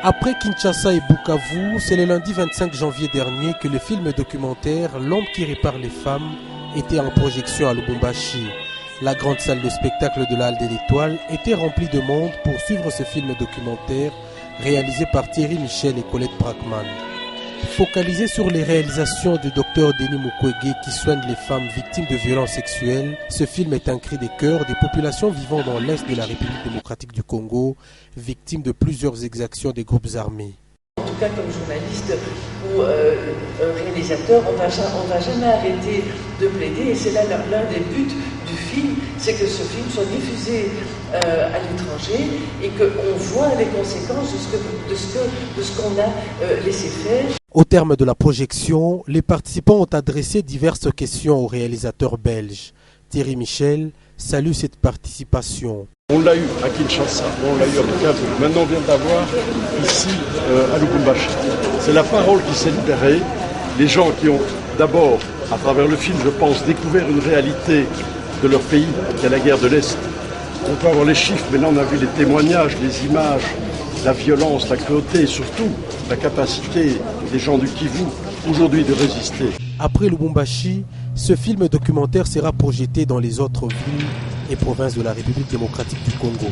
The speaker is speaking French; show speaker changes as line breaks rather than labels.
Après Kinshasa et Bukavu, c'est le lundi 25 janvier dernier que le film documentaire L'homme qui répare les femmes était en projection à Lubumbashi. La grande salle de spectacle de la Halle de l'Étoile était remplie de monde pour suivre ce film documentaire réalisé par Thierry Michel et Colette Brackman. Focalisé sur les réalisations du docteur Denis Mukwege qui soigne les femmes victimes de violences sexuelles, ce film est un cri des cœurs des populations vivant dans l'est de la République démocratique du Congo, victimes de plusieurs exactions des groupes armés.
En tout cas, comme journaliste ou réalisateur, on va jamais arrêter de plaider, et c'est là l'un des buts du film, c'est que ce film soit diffusé à l'étranger et qu'on voit les conséquences de ce qu'on a laissé faire.
Au terme de la projection, les participants ont adressé diverses questions au réalisateur belge. Thierry Michel salue cette participation.
On l'a eu à Kinshasa, on l'a eu à Bukavu, maintenant on vient d'avoir ici à Lubumbashi. C'est la parole qui s'est libérée, les gens qui ont d'abord, à travers le film, je pense, découvert une réalité de leur pays, qui est la guerre de l'Est. On peut avoir les chiffres, mais là on a vu les témoignages, les images, la violence, la cruauté et surtout la capacité des gens du Kivu aujourd'hui de résister.
Après Lubumbashi, ce film documentaire sera projeté dans les autres villes et provinces de la République démocratique du Congo.